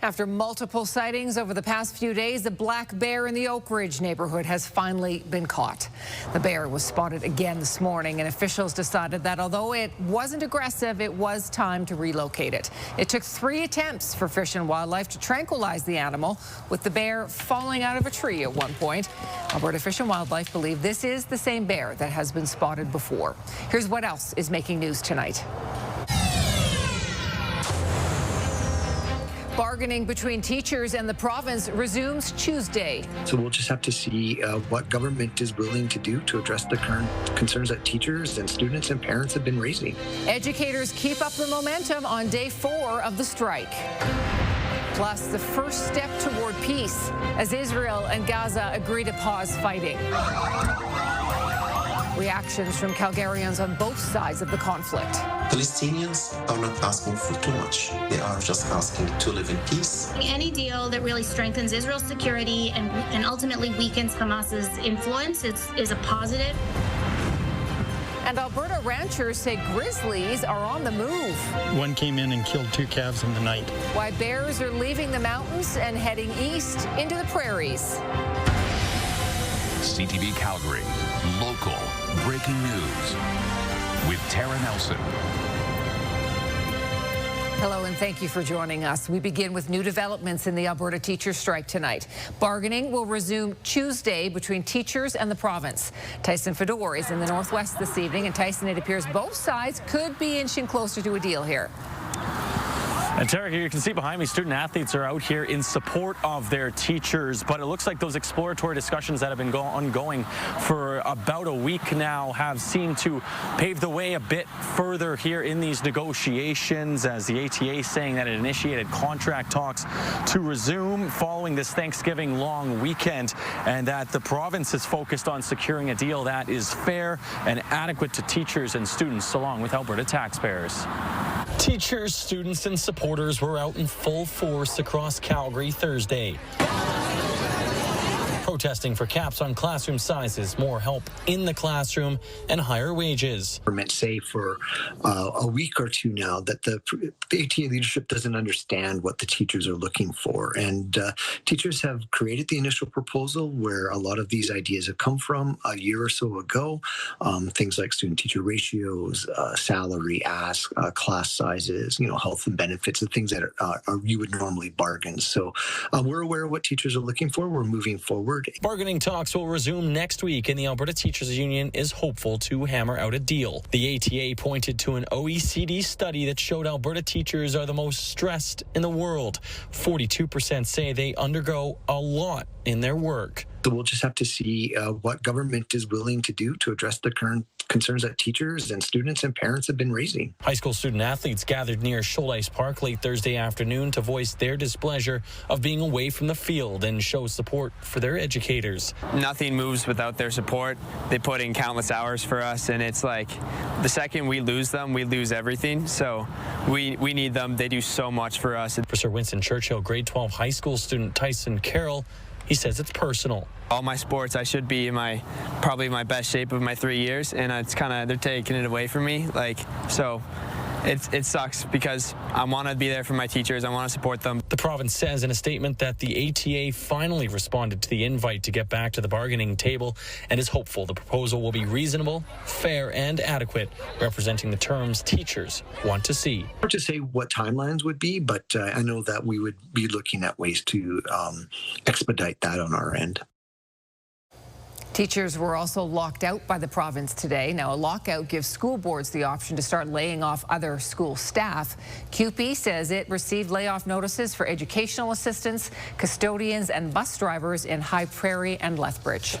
After multiple sightings over the past few days, a black bear in the Oak Ridge neighborhood has finally been caught. The bear was spotted again this morning, and officials decided that although it wasn't aggressive, it was time to relocate it. It took 3 attempts for Fish and Wildlife to tranquilize the animal, with the bear falling out of a tree at one point. Alberta Fish and Wildlife believe this is the same bear that has been spotted before. Here's what else is making news tonight. Bargaining between teachers and the province resumes Tuesday. So we'll just have to see what government is willing to do to address the current concerns that teachers and students and parents have been raising. Educators keep up the momentum on day 4 of the strike. Plus, the first step toward peace as Israel and Gaza agree to pause fighting. Reactions from Calgarians on both sides of the conflict. Palestinians are not asking for too much. They are just asking to live in peace. Any deal that really strengthens Israel's security and ultimately weakens Hamas's influence is a positive. And Alberta ranchers say grizzlies are on the move. One came in and killed 2 calves in the night. Why bears are leaving the mountains and heading east into the prairies. CTV Calgary, local breaking news with Tara Nelson. Hello and thank you for joining us. We begin with new developments in the Alberta teachers' strike tonight. Bargaining will resume Tuesday between teachers and the province. Tyson Fedor is in the Northwest this evening, and Tyson, it appears both sides could be inching closer to a deal here. And Tara, you can see behind me, student athletes are out here in support of their teachers, but it looks like those exploratory discussions that have been ongoing for about a week now have seemed to pave the way a bit further here in these negotiations, as the ATA saying that it initiated contract talks to resume following this Thanksgiving long weekend, and that the province is focused on securing a deal that is fair and adequate to teachers and students along with Alberta taxpayers. Teachers, students, and supporters were out in full force across Calgary Thursday, protesting for caps on classroom sizes, more help in the classroom, and higher wages. We're meant to say for a week or two now that the ATA leadership doesn't understand what the teachers are looking for. And teachers have created the initial proposal where a lot of these ideas have come from a year or so ago. Things like student-teacher ratios, salary ask, class sizes, health and benefits, the things that are you would normally bargain. So we're aware of what teachers are looking for. We're moving forward. Bargaining talks will resume next week, and the Alberta Teachers Union is hopeful to hammer out a deal. The ATA pointed to an OECD study that showed Alberta teachers are the most stressed in the world. 42% say they undergo a lot in their work. So we'll just have to see what government is willing to do to address the current concerns that teachers and students and parents have been raising. High school student athletes gathered near Shoal Park late Thursday afternoon to voice their displeasure of being away from the field and show support for their educators. Nothing moves without their support. They put in countless hours for us, and it's like the second we lose them, we lose everything. So we need them. They do so much for us. For Sir Winston Churchill grade 12 high school student Tyson Carroll, he says it's personal. All my sports, I should be in probably my best shape of my 3 years, and it's they're taking it away from me. So it sucks because I want to be there for my teachers. I want to support them. The province says in a statement that the ATA finally responded to the invite to get back to the bargaining table and is hopeful the proposal will be reasonable, fair, and adequate, representing the terms teachers want to see. Hard to say what timelines would be, but I know that we would be looking at ways to expedite that on our end. Teachers were also locked out by the province today. Now, a lockout gives school boards the option to start laying off other school staff. CUPE says it received layoff notices for educational assistants, custodians, and bus drivers in High Prairie and Lethbridge.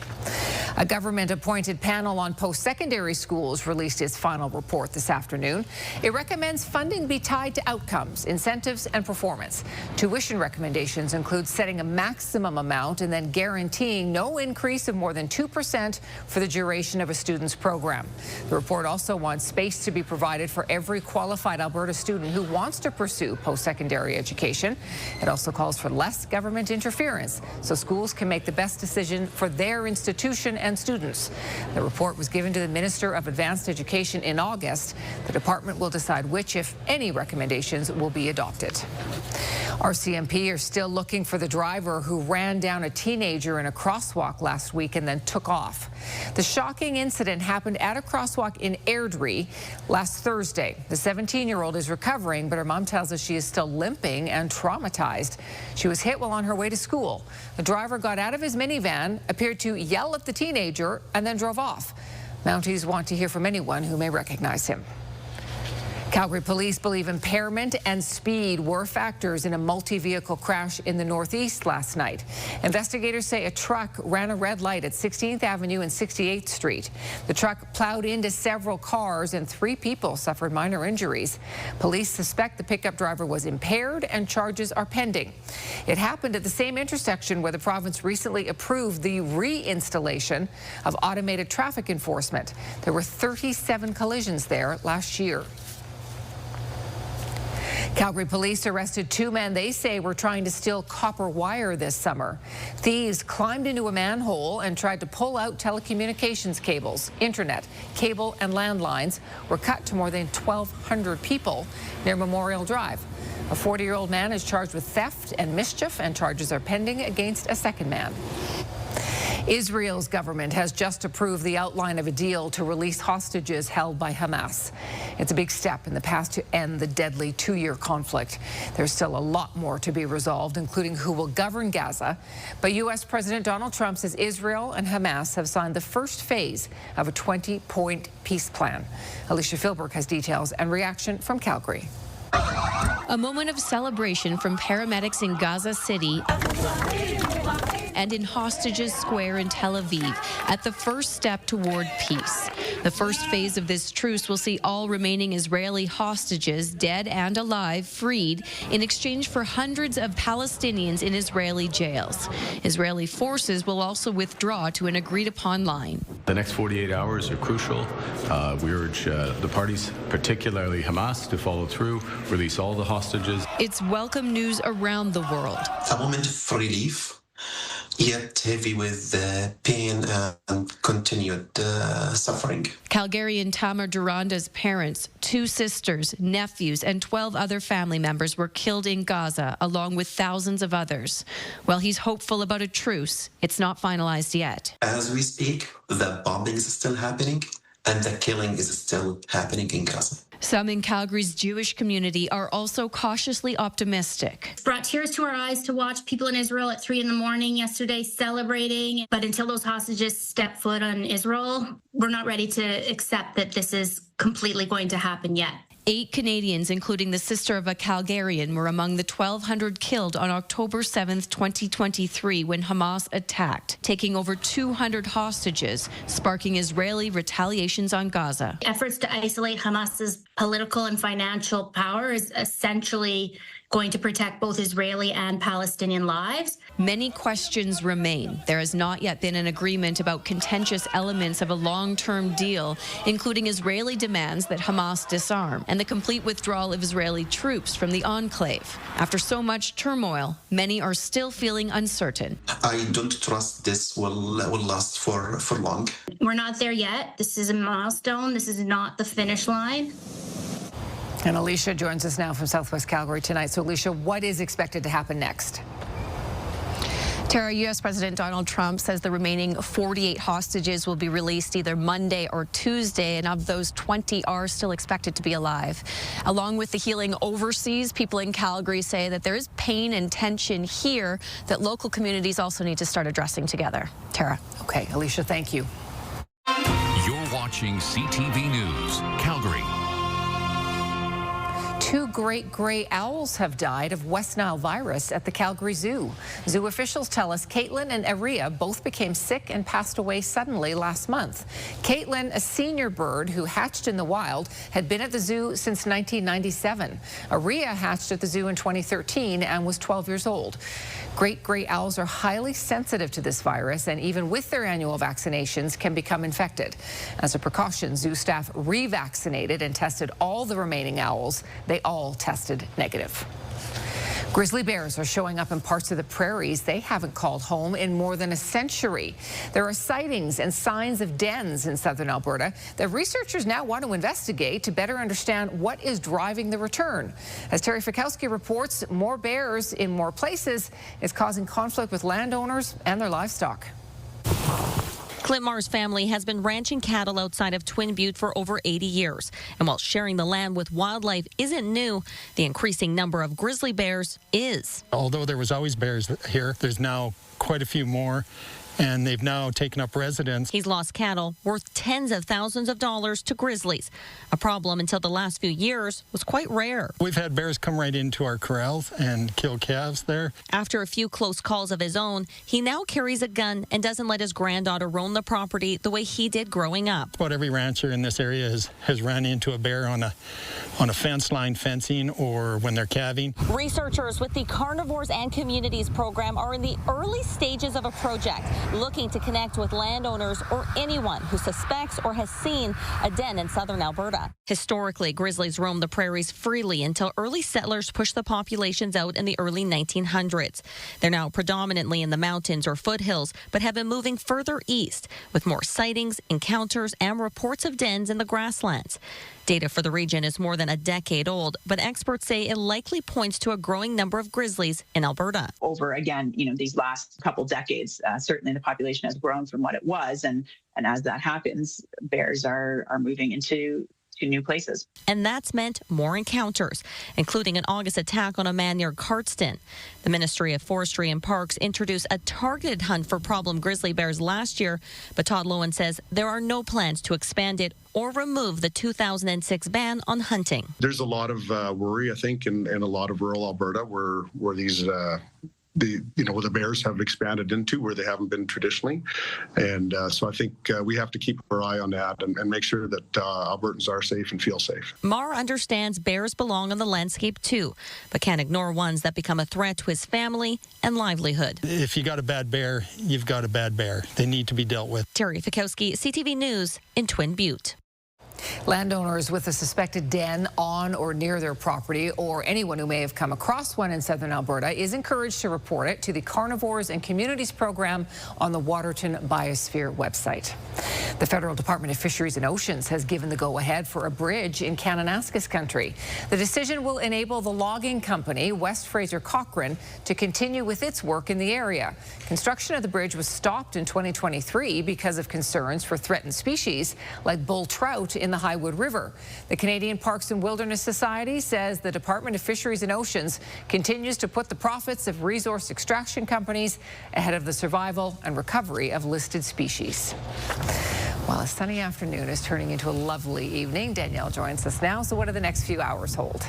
A government-appointed panel on post-secondary schools released its final report this afternoon. It recommends funding be tied to outcomes, incentives, and performance. Tuition recommendations include setting a maximum amount and then guaranteeing no increase of more than 2% 2% for the duration of a student's program. The report also wants space to be provided for every qualified Alberta student who wants to pursue post-secondary education. It also calls for less government interference so schools can make the best decision for their institution and students. The report was given to the Minister of Advanced Education in August. The department will decide which, if any, recommendations will be adopted. RCMP are still looking for the driver who ran down a teenager in a crosswalk last week and then took off. The shocking incident happened at a crosswalk in Airdrie last Thursday. The 17-year-old is recovering, but her mom tells us she is still limping and traumatized. She was hit while on her way to school. The driver got out of his minivan, appeared to yell at the teenager, and then drove off. Mounties want to hear from anyone who may recognize him. Calgary police believe impairment and speed were factors in a multi-vehicle crash in the northeast last night. Investigators say a truck ran a red light at 16th Avenue and 68th Street. The truck plowed into several cars and 3 people suffered minor injuries. Police suspect the pickup driver was impaired and charges are pending. It happened at the same intersection where the province recently approved the reinstallation of automated traffic enforcement. There were 37 collisions there last year. Calgary police arrested 2 men they say were trying to steal copper wire this summer. Thieves climbed into a manhole and tried to pull out telecommunications cables. Internet, cable and landlines were cut to more than 1,200 people near Memorial Drive. A 40-year-old man is charged with theft and mischief, and charges are pending against a second man. Israel's government has just approved the outline of a deal to release hostages held by Hamas. It's a big step in the path to end the deadly 2-year conflict. There's still a lot more to be resolved, including who will govern Gaza. But U.S. President Donald Trump says Israel and Hamas have signed the first phase of a 20-point peace plan. Alicia Philbrook has details and reaction from Calgary. A moment of celebration from paramedics in Gaza City and in Hostages Square in Tel Aviv at the first step toward peace. The first phase of this truce will see all remaining Israeli hostages, dead and alive, freed in exchange for hundreds of Palestinians in Israeli jails. Israeli forces will also withdraw to an agreed-upon line. The next 48 hours are crucial. We urge the parties, particularly Hamas, to follow through, release all the hostages. It's welcome news around the world. A moment of relief, yet heavy with pain and continued suffering. Calgarian Tamar Duranda's parents, 2 sisters, nephews, and 12 other family members were killed in Gaza, along with thousands of others. While he's hopeful about a truce, it's not finalized yet. As we speak, the bombing is still happening and the killing is still happening in Gaza. Some in Calgary's Jewish community are also cautiously optimistic. It's brought tears to our eyes to watch people in Israel at 3 in the morning yesterday celebrating. But until those hostages step foot on Israel, we're not ready to accept that this is completely going to happen yet. 8 Canadians, including the sister of a Calgarian, were among the 1,200 killed on October 7th, 2023, when Hamas attacked, taking over 200 hostages, sparking Israeli retaliations on Gaza. Efforts to isolate Hamas's political and financial power is essentially going to protect both Israeli and Palestinian lives. Many questions remain. There has not yet been an agreement about contentious elements of a long-term deal, including Israeli demands that Hamas disarm and the complete withdrawal of Israeli troops from the enclave. After so much turmoil, many are still feeling uncertain. I don't trust this will last for long. We're not there yet. This is a milestone. This is not the finish line. And Alicia joins us now from Southwest Calgary tonight. So, Alicia, what is expected to happen next? Tara, U.S. President Donald Trump says the remaining 48 hostages will be released either Monday or Tuesday, and of those, 20 are still expected to be alive. Along with the healing overseas, people in Calgary say that there is pain and tension here that local communities also need to start addressing together. Tara. Okay, Alicia, thank you. You're watching CTV News, Calgary. 2 great gray owls have died of West Nile virus at the Calgary Zoo. Zoo officials tell us Caitlin and Aritzia both became sick and passed away suddenly last month. Caitlin, a senior bird who hatched in the wild, had been at the zoo since 1997. Aritzia hatched at the zoo in 2013 and was 12 years old. Great gray owls are highly sensitive to this virus and even with their annual vaccinations can become infected. As a precaution, zoo staff revaccinated and tested all the remaining owls. They all tested negative. Grizzly bears are showing up in parts of the prairies they haven't called home in more than a century. There are sightings and signs of dens in southern Alberta that researchers now want to investigate to better understand what is driving the return. As Terry Fikowski reports, more bears in more places is causing conflict with landowners and their livestock. Clint Marr's family has been ranching cattle outside of Twin Butte for over 80 years. And while sharing the land with wildlife isn't new, the increasing number of grizzly bears is. Although there was always bears here, there's now quite a few more, and they've now taken up residence. He's lost cattle worth tens of thousands of dollars to grizzlies. A problem until the last few years was quite rare. We've had bears come right into our corrals and kill calves there. After a few close calls of his own, he now carries a gun and doesn't let his granddaughter roam the property the way he did growing up. About every rancher in this area has run into a bear on a fence line fencing or when they're calving. Researchers with the Carnivores and Communities program are in the early stages of a project looking to connect with landowners or anyone who suspects or has seen a den in southern Alberta. Historically, grizzlies roamed the prairies freely until early settlers pushed the populations out in the early 1900s. They're now predominantly in the mountains or foothills, but have been moving further east with more sightings, encounters, and reports of dens in the grasslands. Data for the region is more than a decade old, but experts say it likely points to a growing number of grizzlies in Alberta. Over, again, these last couple decades, certainly the population has grown from what it was. And as that happens, bears are moving into new places. And that's meant more encounters, including an August attack on a man near Cardston. The Ministry of Forestry and Parks introduced a targeted hunt for problem grizzly bears last year, but Todd Lowen says there are no plans to expand it or remove the 2006 ban on hunting. There's a lot of worry, I think, in a lot of rural Alberta where these where the bears have expanded into where they haven't been traditionally. And so I think we have to keep our eye on that and make sure that Albertans are safe and feel safe. Marr understands bears belong on the landscape too, but can't ignore ones that become a threat to his family and livelihood. If you got a bad bear, you've got a bad bear. They need to be dealt with. Terry Fikowski, CTV News in Twin Butte. Landowners with a suspected den on or near their property, or anyone who may have come across one in southern Alberta, is encouraged to report it to the Carnivores and Communities program on the Waterton Biosphere website. The Federal Department of Fisheries and Oceans has given the go-ahead for a bridge in Kananaskis country. The decision will enable the logging company, West Fraser Cochrane, to continue with its work in the area. Construction of the bridge was stopped in 2023 because of concerns for threatened species like bull trout in the Highwood River. The Canadian Parks and Wilderness Society says the Department of Fisheries and Oceans continues to put the profits of resource extraction companies ahead of the survival and recovery of listed species. Well, a sunny afternoon is turning into a lovely evening. Danielle joins us now. So what do the next few hours hold?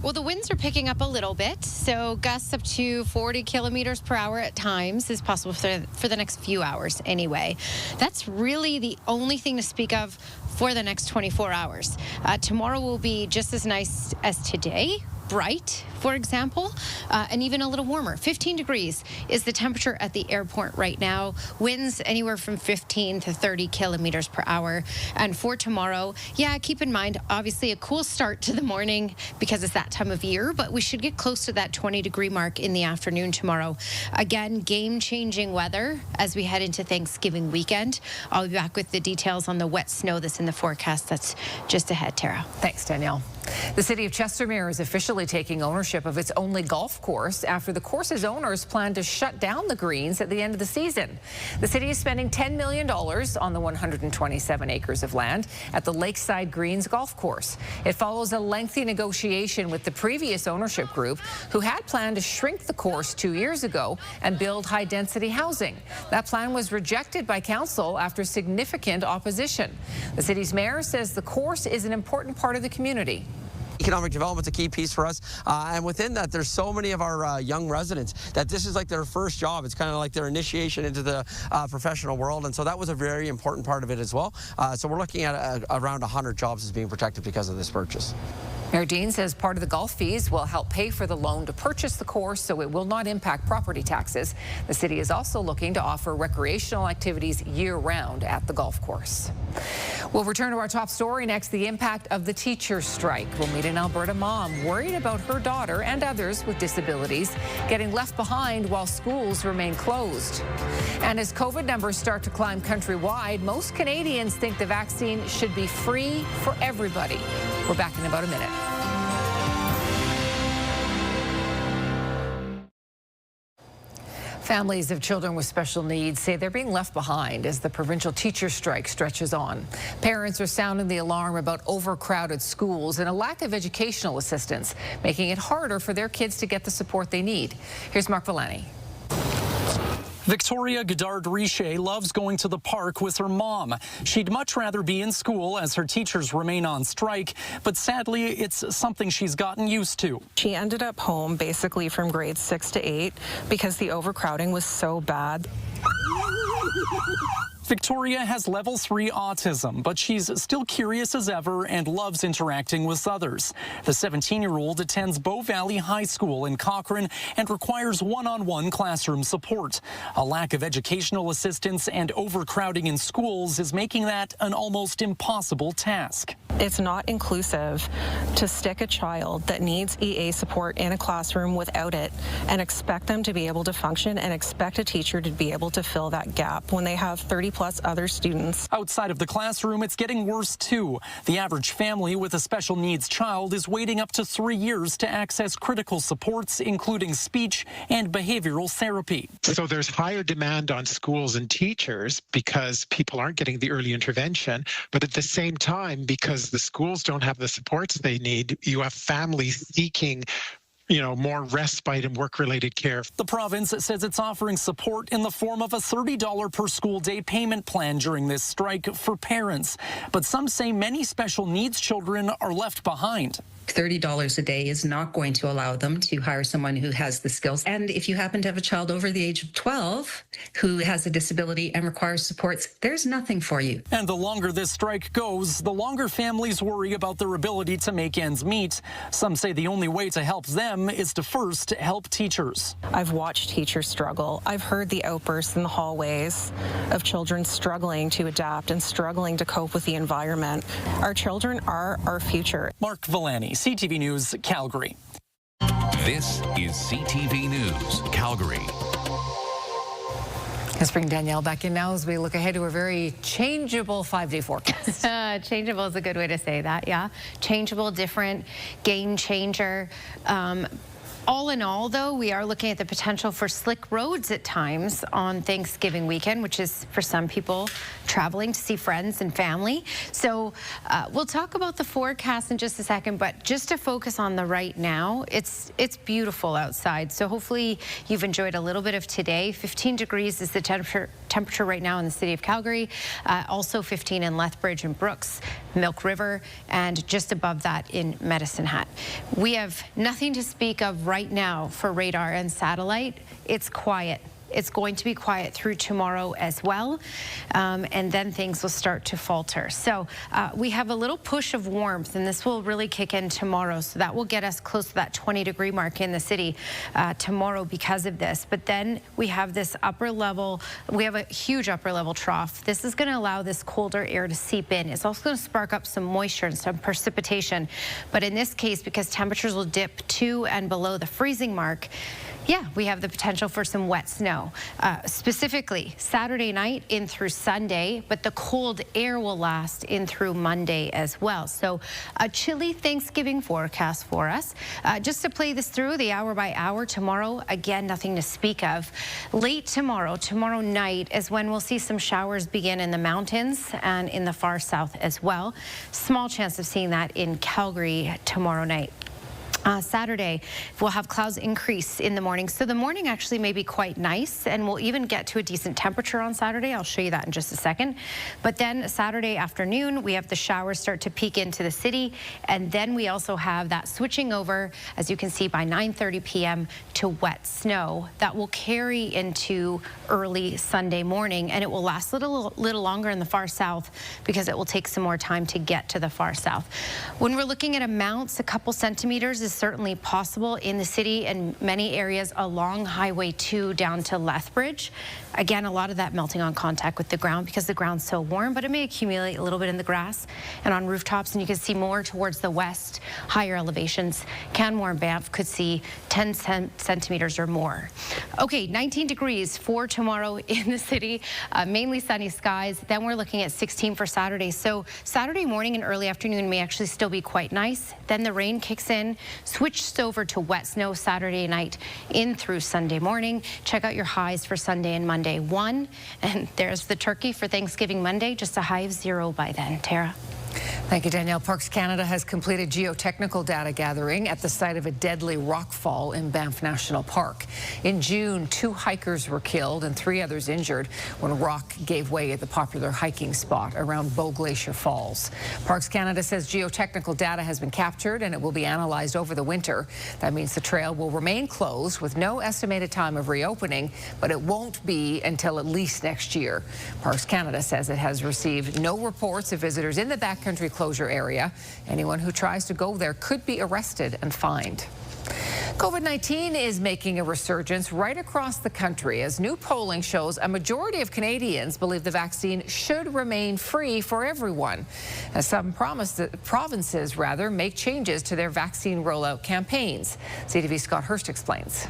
Well, the winds are picking up a little bit, so gusts up to 40 kilometers per hour at times is possible for the next few hours anyway. That's really the only thing to speak of for the next 24 hours. Tomorrow will be just as nice as today. Bright, for example, and even a little warmer. 15 degrees is the temperature at the airport right now. Winds anywhere from 15 to 30 kilometers per hour. And for tomorrow, yeah, keep in mind, obviously a cool start to the morning because it's that time of year, but we should get close to that 20-degree mark in the afternoon tomorrow. Again, game-changing weather as we head into Thanksgiving weekend. I'll be back with the details on the wet snow that's in the forecast that's just ahead, Tara. Thanks, Danielle. The city of Chestermere is officially taking ownership of its only golf course after the course's owners plan to shut down the greens at the end of the season. The city is spending $10 million on the 127 acres of land at the Lakeside Greens golf course. It follows a lengthy negotiation with the previous ownership group who had planned to shrink the course 2 years ago and build high-density housing. That plan was rejected by council after significant opposition. The city's mayor says the course is an important part of the community. Economic development's a key piece for us, and within that, there's so many of our young residents that this is like their first job. It's kind of like their initiation into the professional world, and so that was a very important part of it as well. So we're looking at around 100 jobs as being protected because of this purchase. Mayor Dean says part of the golf fees will help pay for the loan to purchase the course, so it will not impact property taxes. The city is also looking to offer recreational activities year-round at the golf course. We'll return to our top story next, the impact of the teacher strike. We'll meet an Alberta mom worried about her daughter and others with disabilities getting left behind while schools remain closed. And as COVID numbers start to climb countrywide, most Canadians think the vaccine should be free for everybody. We're back in about a minute. Families of children with special needs say they're being left behind as the provincial teacher strike stretches on. Parents are sounding the alarm about overcrowded schools and a lack of educational assistance, making it harder for their kids to get the support they need. Here's Mark Villani. Victoria Godard-Richer loves going to the park with her mom. She'd much rather be in school as her teachers remain on strike, but sadly, it's something she's gotten used to. She ended up home basically from grades 6 to 8 because the overcrowding was so bad. Victoria has level 3 autism, but she's still curious as ever and loves interacting with others. The 17-year-old attends Bow Valley High School in Cochrane and requires one-on-one classroom support. A lack of educational assistance and overcrowding in schools is making that an almost impossible task. It's not inclusive to stick a child that needs EA support in a classroom without it and expect them to be able to function and expect a teacher to be able to fill that gap when they have 30-plus other students. Outside of the classroom, it's getting worse too. The average family with a special needs child is waiting up to 3 years to access critical supports, including speech and behavioral therapy. So there's higher demand on schools and teachers because people aren't getting the early intervention, but at the same time, because the schools don't have the supports they need, you have families seeking more respite and work-related care. The province says it's offering support in the form of a $30 per school day payment plan during this strike for parents. But some say many special needs children are left behind. $30 a day is not going to allow them to hire someone who has the skills. And if you happen to have a child over the age of 12 who has a disability and requires supports, there's nothing for you. And the longer this strike goes, the longer families worry about their ability to make ends meet. Some say the only way to help them is to first help teachers. I've watched teachers struggle. I've heard the outbursts in the hallways of children struggling to adapt and struggling to cope with the environment. Our children are our future. Mark Villani, CTV News, Calgary. This is CTV News, Calgary. Let's bring Danielle back in now as we look ahead to a very changeable 5-day forecast. Changeable is a good way to say that, yeah. Changeable, different, game changer. All in all, though, we are looking at the potential for slick roads at times on Thanksgiving weekend, which is for some people traveling to see friends and family. So we'll talk about the forecast in just a second, but just to focus on the right now, it's beautiful outside. So hopefully you've enjoyed a little bit of today. 15 degrees is the temperature right now in the city of Calgary. Also 15 in Lethbridge and Brooks, Milk River, and just above that in Medicine Hat. We have nothing to speak of right now for radar and satellite. It's quiet. It's going to be quiet through tomorrow as well, and then things will start to falter. So we have a little push of warmth, and this will really kick in tomorrow. So that will get us close to that 20-degree mark in the city tomorrow because of this. But then we have this upper level, we have a huge upper level trough. This is going to allow this colder air to seep in. It's also going to spark up some moisture and some precipitation. But in this case, because temperatures will dip to and below the freezing mark, yeah, we have the potential for some wet snow, specifically Saturday night in through Sunday, but the cold air will last in through Monday as well. So a chilly Thanksgiving forecast for us. Just to play this through the hour by hour tomorrow, again, nothing to speak of. Late tomorrow night is when we'll see some showers begin in the mountains and in the far south as well. Small chance of seeing that in Calgary tomorrow night. Saturday, we'll have clouds increase in the morning. So the morning actually may be quite nice, and we'll even get to a decent temperature on Saturday. I'll show you that in just a second. But then Saturday afternoon, we have the showers start to peek into the city. And then we also have that switching over, as you can see, by 9:30 p.m. to wet snow that will carry into early Sunday morning. And it will last a little longer in the far south because it will take some more time to get to the far south. When we're looking at amounts, a couple centimeters is certainly possible in the city and many areas along Highway 2 down to Lethbridge. Again, a lot of that melting on contact with the ground because the ground's so warm, but it may accumulate a little bit in the grass and on rooftops, and you can see more towards the west, higher elevations. Canmore and Banff could see 10 centimeters or more. Okay, 19 degrees for tomorrow in the city, mainly sunny skies. Then we're looking at 16 for Saturday. So Saturday morning and early afternoon may actually still be quite nice. Then the rain kicks in, switches over to wet snow Saturday night in through Sunday morning. Check out your highs for Sunday and Monday. 1, and there's the turkey for Thanksgiving Monday, just a high of 0 by then. Tara. Thank you, Danielle. Parks Canada has completed geotechnical data gathering at the site of a deadly rockfall in Banff National Park. In June, 2 hikers were killed and 3 others injured when rock gave way at the popular hiking spot around Bow Glacier Falls. Parks Canada says geotechnical data has been captured and it will be analyzed over the winter. That means the trail will remain closed with no estimated time of reopening, but it won't be until at least next year. Parks Canada says it has received no reports of visitors in the backcountry closure area. Anyone who tries to go there could be arrested and fined. COVID-19 is making a resurgence right across the country as new polling shows a majority of Canadians believe the vaccine should remain free for everyone. As some provinces make changes to their vaccine rollout campaigns. CTV's Scott Hurst explains.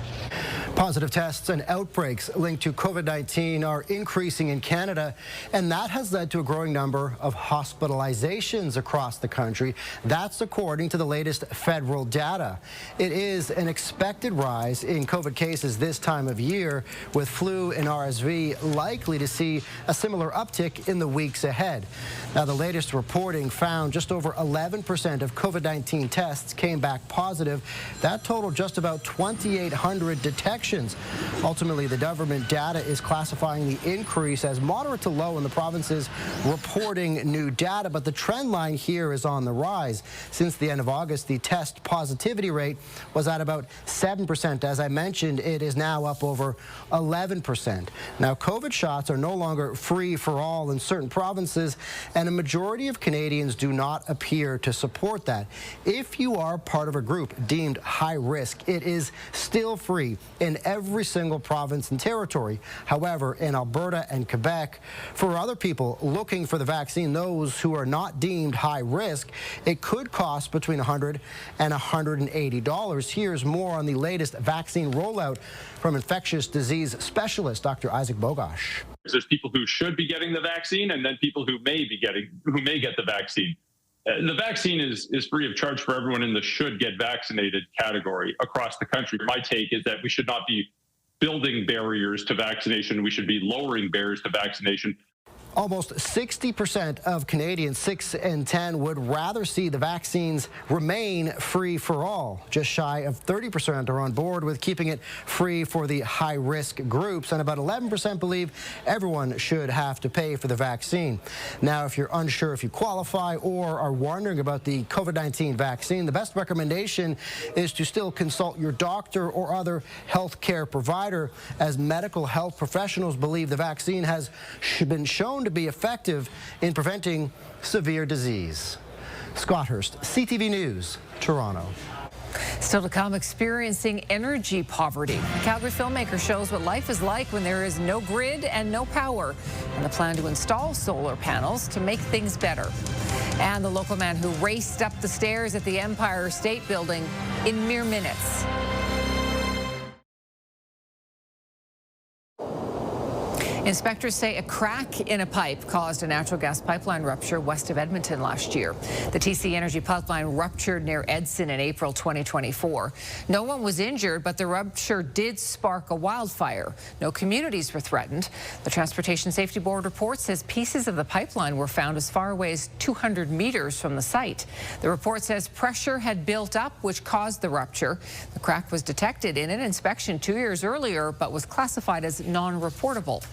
Positive tests and outbreaks linked to COVID-19 are increasing in Canada, and that has led to a growing number of hospitalizations across the country. That's according to the latest federal data. It is an expected rise in COVID cases this time of year, with flu and RSV likely to see a similar uptick in the weeks ahead. Now, the latest reporting found just over 11% of COVID-19 tests came back positive. That totaled just about 2,800 detections. Ultimately, the government data is classifying the increase as moderate to low in the provinces reporting new data, but the trend line here is on the rise. Since the end of August, the test positivity rate was at about 7%. As I mentioned, it is now up over 11%. Now, COVID shots are no longer free for all in certain provinces, and a majority of Canadians do not appear to support that. If you are part of a group deemed high risk, it is still free in every single province and territory. However, in Alberta and Quebec, for other people looking for the vaccine, those who are not deemed high risk, it could cost between $100 and $180. Here's more on the latest vaccine rollout from infectious disease specialist Dr. Isaac Bogosh. There's people who should be getting the vaccine, and then people who may get the vaccine. The vaccine is free of charge for everyone in the should get vaccinated category across the country. My take is that we should not be building barriers to vaccination. We should be lowering barriers to vaccination. Almost 60% of Canadians 6 and 10 would rather see the vaccines remain free for all. Just shy of 30% are on board with keeping it free for the high-risk groups, and about 11% believe everyone should have to pay for the vaccine. Now, if you're unsure if you qualify or are wondering about the COVID-19 vaccine, the best recommendation is to still consult your doctor or other health care provider, as medical health professionals believe the vaccine has been shown to be effective in preventing severe disease. Scott Hurst, CTV News, Toronto. Still to come, experiencing energy poverty. A Calgary filmmaker shows what life is like when there is no grid and no power, and the plan to install solar panels to make things better. And the local man who raced up the stairs at the Empire State Building in mere minutes. Inspectors say a crack in a pipe caused a natural gas pipeline rupture west of Edmonton last year. The TC Energy pipeline ruptured near Edson in April 2024. No one was injured, but the rupture did spark a wildfire. No communities were threatened. The Transportation Safety Board report says pieces of the pipeline were found as far away as 200 meters from the site. The report says pressure had built up, which caused the rupture. The crack was detected in an inspection 2 years earlier, but was classified as non-reportable.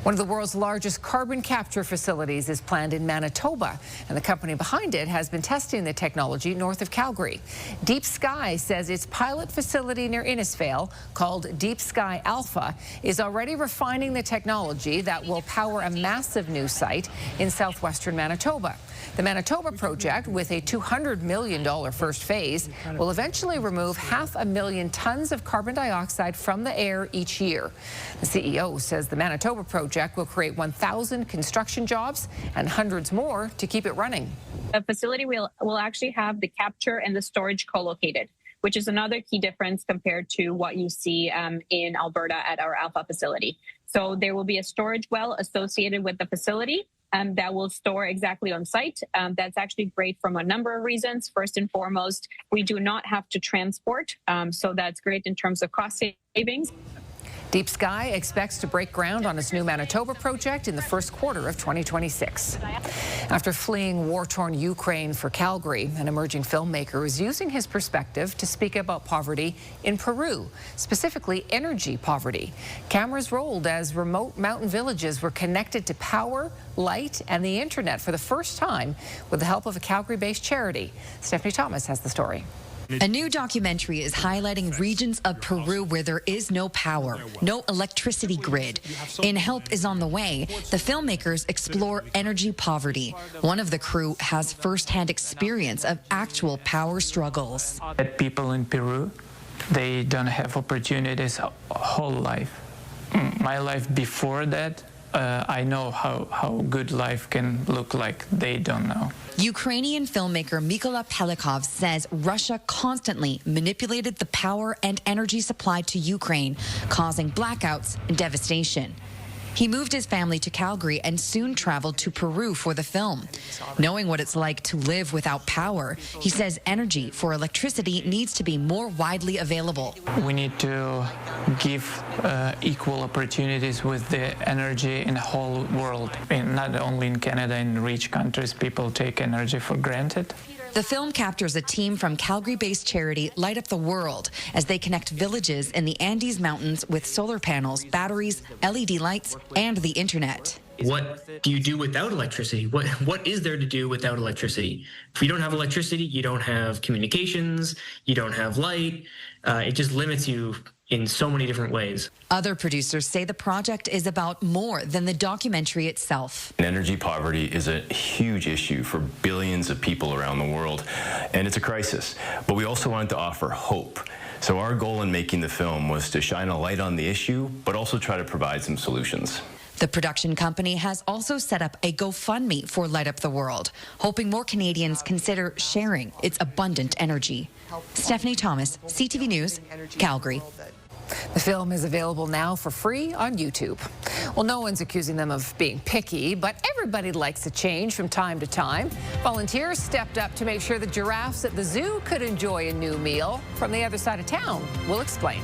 One of the world's largest carbon capture facilities is planned in Manitoba, and the company behind it has been testing the technology north of Calgary. Deep Sky says its pilot facility near Innisfail, called Deep Sky Alpha, is already refining the technology that will power a massive new site in southwestern Manitoba. The Manitoba project, with a $200 million first phase, will eventually remove 500,000 tons of carbon dioxide from the air each year. The CEO says the Manitoba project will create 1,000 construction jobs and hundreds more to keep it running. The facility will actually have the capture and the storage co-located, which is another key difference compared to what you see in Alberta at our Alpha facility. So there will be a storage well associated with the facility that will store exactly on site. That's actually great from a number of reasons. First and foremost, we do not have to transport, so that's great in terms of cost savings. Deep Sky expects to break ground on its new Manitoba project in the first quarter of 2026. After fleeing war-torn Ukraine for Calgary, an emerging filmmaker is using his perspective to speak about poverty in Peru, specifically energy poverty. Cameras rolled as remote mountain villages were connected to power, light, and the internet for the first time with the help of a Calgary-based charity. Stephanie Thomas has the story. A new documentary is highlighting regions of Peru where there is no power, no electricity grid. And help is on the way. The filmmakers explore energy poverty. One of the crew has firsthand experience of actual power struggles. People in Peru, they don't have opportunities whole life. My life before that, I know how good life can look like. They don't know. Ukrainian filmmaker Mykola Pelikov says Russia constantly manipulated the power and energy supply to Ukraine, causing blackouts and devastation. He moved his family to Calgary and soon traveled to Peru for the film. Knowing what it's like to live without power, he says energy for electricity needs to be more widely available. We need to give equal opportunities with the energy in the whole world. And not only in Canada, in rich countries, people take energy for granted. The film captures a team from Calgary-based charity Light Up the World as they connect villages in the Andes Mountains with solar panels, batteries, LED lights, and the internet. What do you do without electricity? What is there to do without electricity? If you don't have electricity, you don't have communications, you don't have light. It just limits you in so many different ways. Other producers say the project is about more than the documentary itself. Energy poverty is a huge issue for billions of people around the world, and it's a crisis. But we also wanted to offer hope. So our goal in making the film was to shine a light on the issue, but also try to provide some solutions. The production company has also set up a GoFundMe for Light Up the World, hoping more Canadians consider sharing its abundant energy. Stephanie Thomas, CTV News, Calgary. The film is available now for free on YouTube. Well, no one's accusing them of being picky, but everybody likes a change from time to time. Volunteers stepped up to make sure the giraffes at the zoo could enjoy a new meal from the other side of town. We'll explain.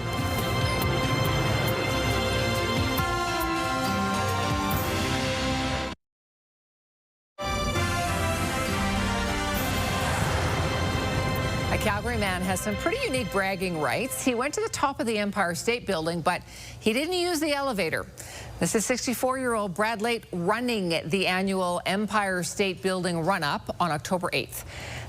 A Calgary man has some pretty unique bragging rights. He went to the top of the Empire State Building, but he didn't use the elevator. This is 64-year-old Brad Late running the annual Empire State Building run-up on October 8th.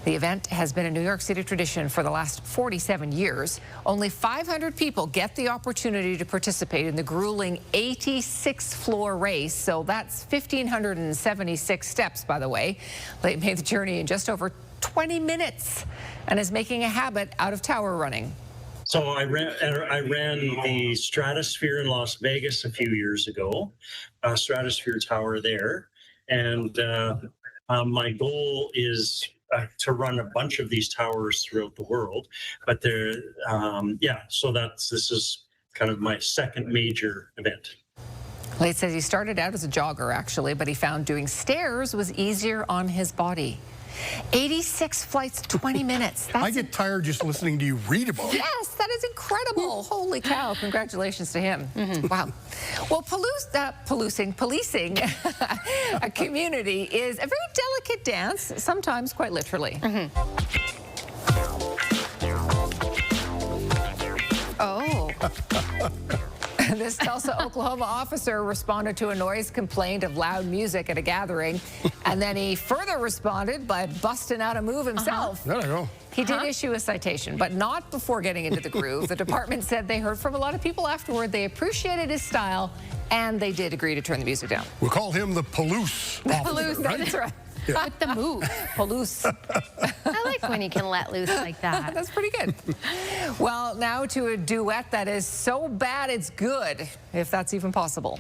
The event has been a New York City tradition for the last 47 years. Only 500 people get the opportunity to participate in the grueling 86th-floor race, so that's 1,576 steps, by the way. Late made the journey in just over 20 minutes and is making a habit out of tower running. So I ran the Stratosphere in Las Vegas a few years ago, Stratosphere Tower there, and my goal is to run a bunch of these towers throughout the world. But so this is kind of my second major event. Late says he started out as a jogger, actually, but he found doing stairs was easier on his body. 86 flights, 20 minutes. I get tired just listening to you read about it. Yes, that is incredible. Holy cow. Congratulations to him. Wow. Well, policing a community is a very delicate dance, sometimes quite literally. Oh. This Tulsa, Oklahoma officer responded to a noise complaint of loud music at a gathering, and then he further responded by busting out a move himself. There I go. He did issue a citation, but not before getting into the groove. The department said they heard from a lot of people afterward. They appreciated his style, and they did agree to turn the music down. We'll call him the Palouse officer, right? That's right. Yeah. With the move. Palouse. I like when you can let loose like that. That's pretty good. Well, now to a duet that is so bad it's good, if that's even possible.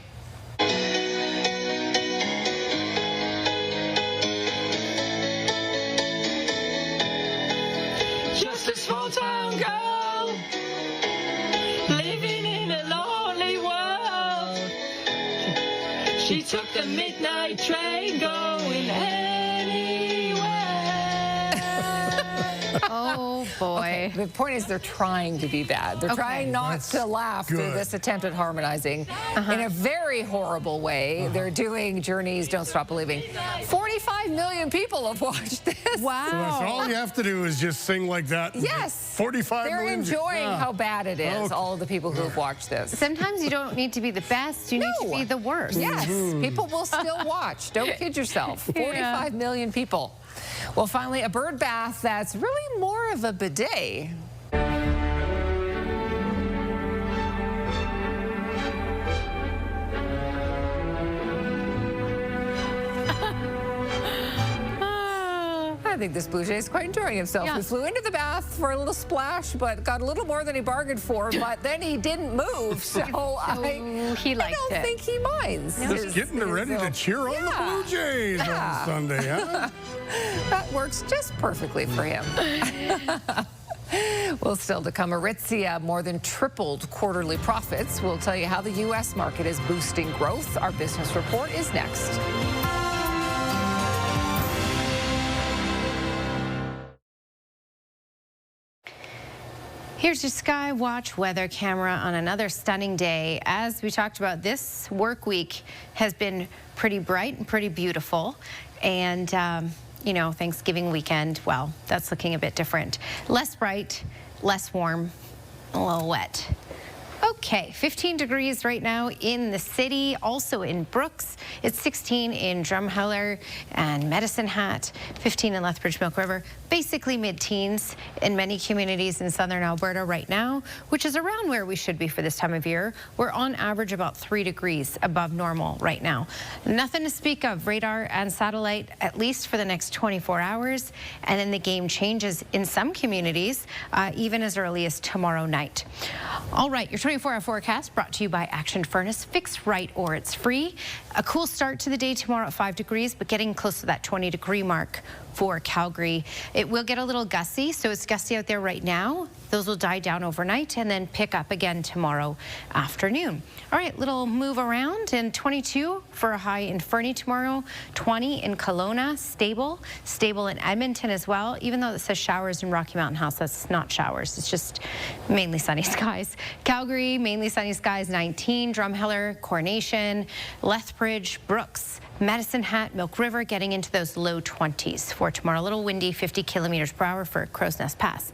Just a small town girl living in a lonely world. She took the midnight train going anywhere. Oh, boy. Okay, the point is they're trying to be bad. They're trying not to laugh through this attempt at harmonizing in a very horrible way. They're doing Journey's Don't Stop Believing. 45 million people have watched this. Wow. So that's all you have to do is just sing like that. Yes. 45 They're million. enjoying how bad it is, all of the people who have watched this. Sometimes you don't need to be the best. You need to be the worst. Yes. People will still watch. Don't kid yourself. 45 million people. Well, finally, a bird bath that's really more of a bidet. I think this Blue Jay is quite enjoying himself. Yeah. He flew into the bath for a little splash, but got a little more than he bargained for, but then he didn't move, so I don't think he minds. Just getting ready to cheer on the Blue Jays on Sunday, huh? That works just perfectly for him. Well, still to come, Aritzia more than tripled quarterly profits. We'll tell you how the U.S. market is boosting growth. Our business report is next. Here's your Sky Watch weather camera on another stunning day. As we talked about, this work week has been pretty bright and pretty beautiful. And, you know, Thanksgiving weekend, well, that's looking a bit different. Less bright, less warm, a little wet. Okay, 15 degrees right now in the city, also in Brooks. It's 16 in Drumheller and Medicine Hat, 15 in Lethbridge Milk River. Basically mid-teens in many communities in southern Alberta right now, which is around where we should be for this time of year. We're on average about 3 degrees above normal right now. Nothing to speak of radar and satellite, at least for the next 24 hours. And then the game changes in some communities, even as early as tomorrow night. All right, your 24-hour forecast brought to you by Action Furnace. Fix right or it's free. A cool start to the day tomorrow at 5 degrees, but getting close to that 20-degree mark for Calgary. It will get a little gusty, so it's gusty out there right now. Those will die down overnight and then pick up again tomorrow afternoon. All right, little move around, and 22 for a high in Fernie tomorrow, 20 in Kelowna, stable in Edmonton as well. Even though it says showers in Rocky Mountain House, that's not showers. It's just mainly sunny skies. Calgary, mainly sunny skies, 19. Drumheller, Coronation, Lethbridge, Brooks, Medicine Hat, Milk River, getting into those low 20s for tomorrow. A little windy, 50 kilometers per hour for Crow's Nest Pass.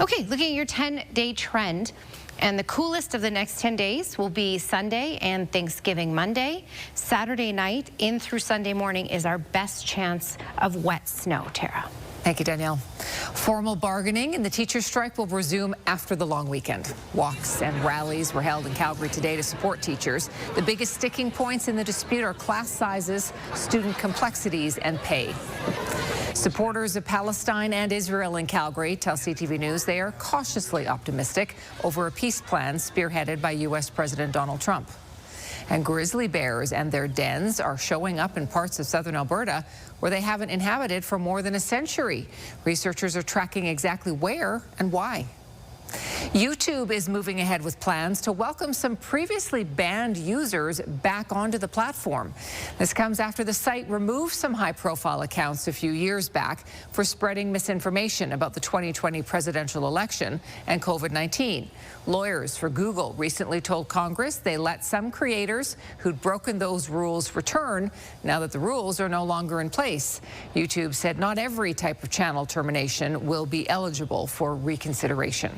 Okay, looking at your 10-day trend. And the coolest of the next 10 days will be Sunday and Thanksgiving Monday. Saturday night in through Sunday morning is our best chance of wet snow, Tara. Thank you, Danielle. Formal bargaining in the teachers' strike will resume after the long weekend. Walks and rallies were held in Calgary today to support teachers. The biggest sticking points in the dispute are class sizes, student complexities, and pay. Supporters of Palestine and Israel in Calgary tell CTV News they are cautiously optimistic over a peace plan spearheaded by U.S. President Donald Trump. And grizzly bears and their dens are showing up in parts of southern Alberta where they haven't inhabited for more than a century. Researchers are tracking exactly where and why. YouTube is moving ahead with plans to welcome some previously banned users back onto the platform. This comes after the site removed some high-profile accounts a few years back for spreading misinformation about the 2020 presidential election and COVID-19. Lawyers for Google recently told Congress they let some creators who'd broken those rules return now that the rules are no longer in place. YouTube said not every type of channel termination will be eligible for reconsideration.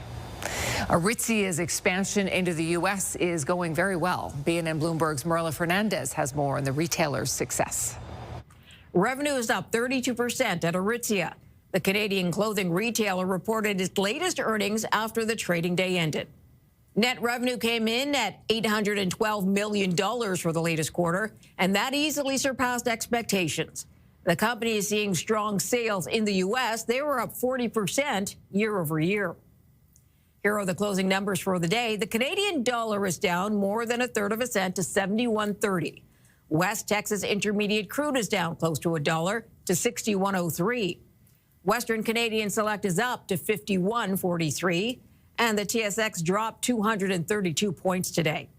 Aritzia's expansion into the U.S. is going very well. BNN Bloomberg's Marilla Fernandez has more on the retailer's success. Revenue is up 32% at Aritzia. The Canadian clothing retailer reported its latest earnings after the trading day ended. Net revenue came in at $812 million for the latest quarter, and that easily surpassed expectations. The company is seeing strong sales in the U.S. They were up 40% year over year. Here are the closing numbers for the day. The Canadian dollar is down more than 1/3 cent to 71.30. West Texas Intermediate crude is down close to $1 to 61.03. Western Canadian Select is up to 51.43. And the TSX dropped 232 points today.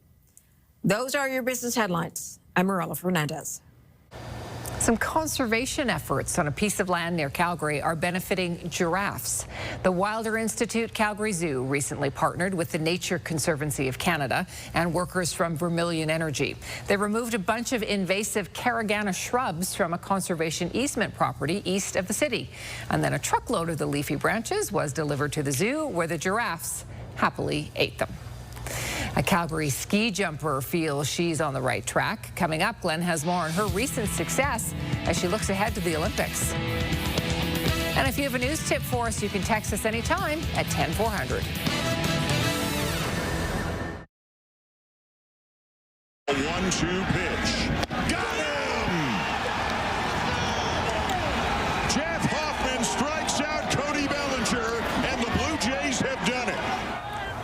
Those are your business headlines. I'm Marilla Fernandez. Some conservation efforts on a piece of land near Calgary are benefiting giraffes. The Wilder Institute Calgary Zoo recently partnered with the Nature Conservancy of Canada and workers from Vermilion Energy. They removed a bunch of invasive Caragana shrubs from a conservation easement property east of the city. And then a truckload of the leafy branches was delivered to the zoo, where the giraffes happily ate them. A Calgary ski jumper feels she's on the right track. Coming up, Glenn has more on her recent success as she looks ahead to the Olympics. And if you have a news tip for us, you can text us anytime at 10400. A 1-2 pitch. Got him! Jeff Hoffman strikes out Cody Bellinger, and the Blue Jays have done it.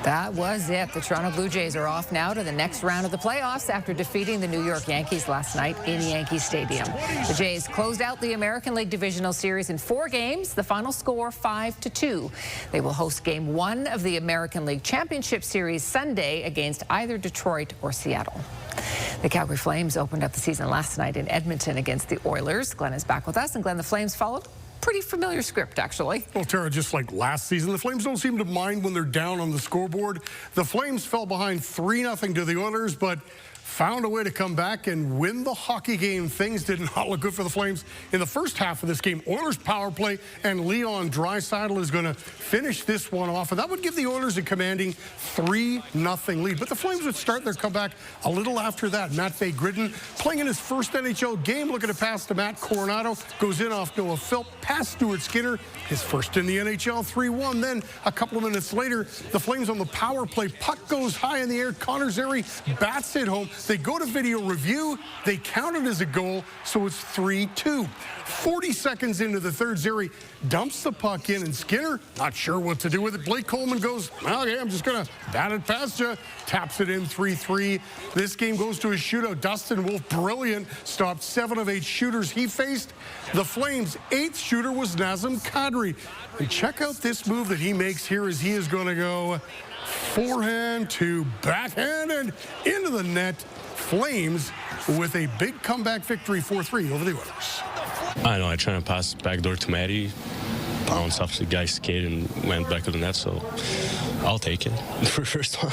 That was it. The Toronto Blue Jays are off now to the next round of the playoffs after defeating the New York Yankees last night in Yankee Stadium. The Jays closed out the American League Divisional Series in 4 games, the final score 5-2. They will host Game 1 of the American League Championship Series Sunday against either Detroit or Seattle. The Calgary Flames opened up the season last night in Edmonton against the Oilers. Glenn is back with us, and Glenn, the Flames followed pretty familiar script, actually. Well, Tara, just like last season, the Flames don't seem to mind when they're down on the scoreboard. The Flames fell behind 3-0 to the Oilers, but found a way to come back and win the hockey game. Things did not look good for the Flames in the first half of this game. Oilers power play, and Leon Draisaitl is going to finish this one off, and that would give the Oilers a commanding 3-0 lead. But the Flames would start their comeback a little after that. Matvei Gridin playing in his first NHL game, looking to pass to Matt Coronado, goes in off Noah Philp, past Stuart Skinner, his first in the NHL, 3-1. Then a couple of minutes later, the Flames on the power play, puck goes high in the air, Connor Zary bats it home. They go to video review. They count it as a goal, so it's 3-2. 40 seconds into the third, Zary dumps the puck in, and Skinner, not sure what to do with it. Blake Coleman goes, okay, I'm just going to bat it past you. Taps it in, 3-3. This game goes to a shootout. Dustin Wolf, brilliant, stopped 7 of 8 shooters he faced. The Flames' 8th shooter was Nazem Kadri. And check out this move that he makes here as he is going to go forehand to backhand and into the net. Flames with a big comeback victory, 4-3 over the Oilers. I know, I tried to pass backdoor to Matty, bounced off the guy's skate and went back to the net, so I'll take it for first time.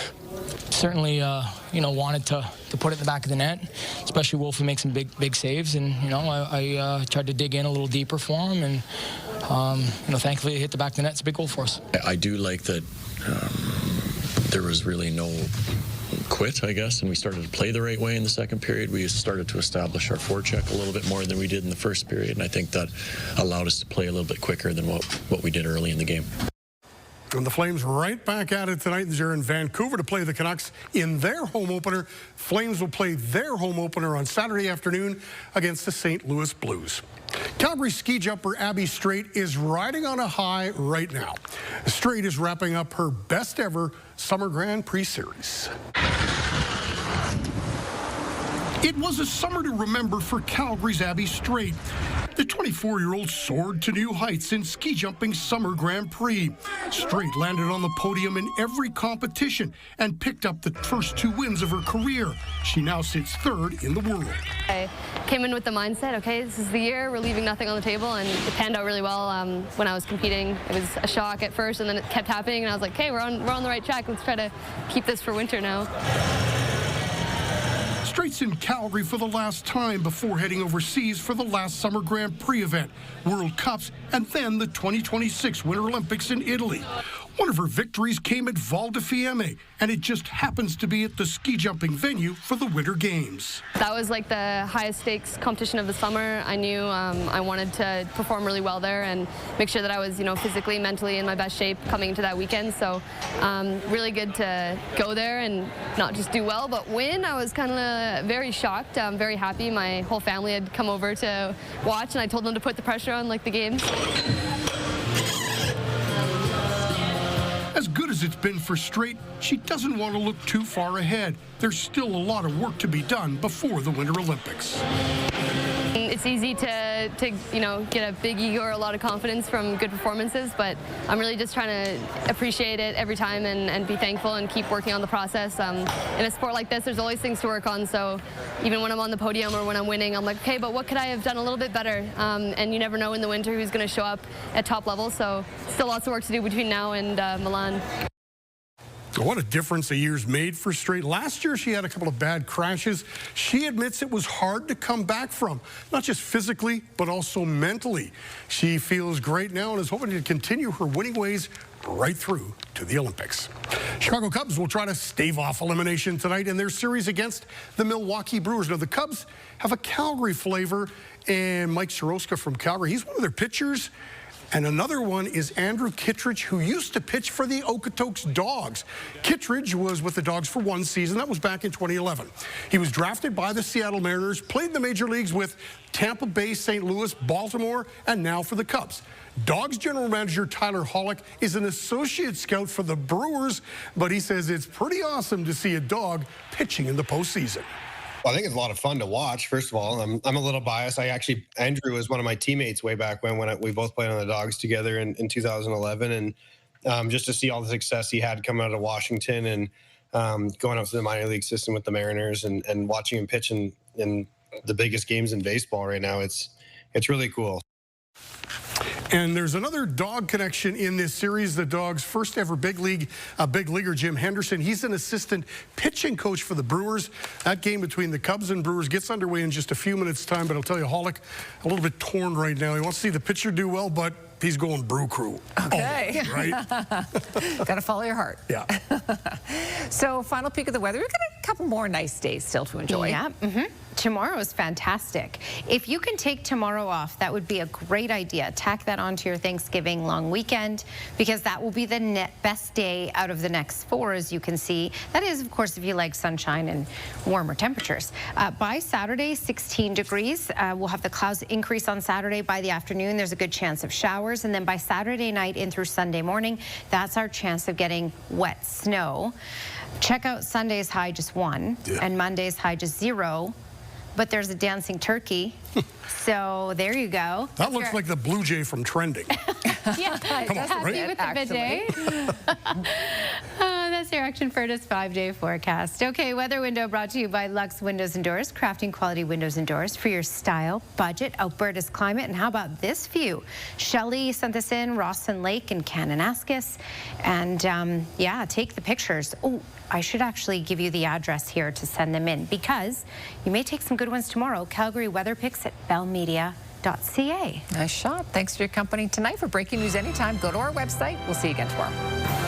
Certainly, wanted to put it in the back of the net, especially Wolf, who makes some big saves, and I tried to dig in a little deeper for him, and thankfully it hit the back of the net. It's a big goal for us. I do like that there was really no quit, I guess, and we started to play the right way in the second period. We started to establish our forecheck a little bit more than we did in the first period, and I think that allowed us to play a little bit quicker than what we did early in the game. And the Flames right back at it tonight. They're in Vancouver to play the Canucks in their home opener. Flames will play their home opener on Saturday afternoon against the St. Louis Blues. Calgary ski jumper Abby Strait is riding on a high right now. Strait is wrapping up her best ever Summer Grand Prix series. It was a summer to remember for Calgary's Abby Strait. The 24-year-old soared to new heights in ski jumping Summer Grand Prix. Straight landed on the podium in every competition and picked up the first 2 wins of her career. She now sits 3rd in the world. I came in with the mindset, okay, this is the year, we're leaving nothing on the table, and it panned out really well. When I was competing, it was a shock at first, and then it kept happening, and I was like, okay, we're on the right track. Let's try to keep this for winter now. Straights in Calgary for the last time before heading overseas for the last Summer Grand Prix event, World Cups, and then the 2026 Winter Olympics in Italy. One of her victories came at Val di Fiemme, and it just happens to be at the ski jumping venue for the Winter Games. That was like the highest stakes competition of the summer. I knew I wanted to perform really well there and make sure that I was, physically, mentally in my best shape coming into that weekend. So really good to go there and not just do well, but win. I was kind of very shocked. I'm very happy. My whole family had come over to watch, and I told them to put the pressure on like the games. As good as it's been for Straight, she doesn't want to look too far ahead. There's still a lot of work to be done before the Winter Olympics. It's easy to get a big ego or a lot of confidence from good performances, but I'm really just trying to appreciate it every time and be thankful and keep working on the process. In a sport like this, there's always things to work on, so even when I'm on the podium or when I'm winning, I'm like, okay, but what could I have done a little bit better? And you never know in the winter who's going to show up at top level, so still lots of work to do between now and Milan. What a difference a year's made for Straight. Last year, she had a couple of bad crashes. She admits it was hard to come back from, not just physically, but also mentally. She feels great now and is hoping to continue her winning ways right through to the Olympics. Chicago Cubs will try to stave off elimination tonight in their series against the Milwaukee Brewers. Now, the Cubs have a Calgary flavor, and Mike Soroska from Calgary, he's one of their pitchers. And another one is Andrew Kittredge, who used to pitch for the Okotoks Dogs. Kittredge was with the Dogs for 1 season. That was back in 2011. He was drafted by the Seattle Mariners, played in the major leagues with Tampa Bay, St. Louis, Baltimore, and now for the Cubs. Dogs general manager Tyler Hollick is an associate scout for the Brewers, but he says it's pretty awesome to see a dog pitching in the postseason. Well, I think it's a lot of fun to watch. First of all, I'm a little biased. Andrew was one of my teammates way back when we both played on the Dogs together in 2011, and just to see all the success he had coming out of Washington and going up to the minor league system with the Mariners and watching him pitch in the biggest games in baseball right now, it's really cool. And there's another dog connection in this series. The Dogs' first ever big leaguer, Jim Henderson. He's an assistant pitching coach for the Brewers. That game between the Cubs and Brewers gets underway in just a few minutes' time. But I'll tell you, Hollick, a little bit torn right now. He wants to see the pitcher do well, but he's going Brew Crew. Okay. Always, right? Got to follow your heart. Yeah. So, final peek of the weather. We've got a couple more nice days still to enjoy. Yeah. Tomorrow is fantastic. If you can take tomorrow off, that would be a great idea. Tack that onto your Thanksgiving long weekend, because that will be the best day out of the next 4, as you can see. That is, of course, if you like sunshine and warmer temperatures. By Saturday, 16 degrees. We'll have the clouds increase on Saturday. By the afternoon, there's a good chance of showers. And then by Saturday night in through Sunday morning, that's our chance of getting wet snow. Check out Sunday's high, just 1, and Monday's high, just 0. But there's a dancing turkey, so there you go. That looks like the Blue Jay from Trending. Yeah, Come on, right? with the bidet. That's your Action Furnace 5-day forecast. Okay, weather window brought to you by Lux Windows and Doors, crafting quality windows and doors for your style, budget, Alberta's climate. And how about this view? Shelley sent this in, Rawson Lake in Kananaskis. And yeah, take the pictures. Oh, I should actually give you the address here to send them in, because you may take some good ones tomorrow. Calgary Weather Pics at bellmedia.ca. Nice shot. Thanks for your company tonight. For breaking news anytime, go to our website. We'll see you again tomorrow.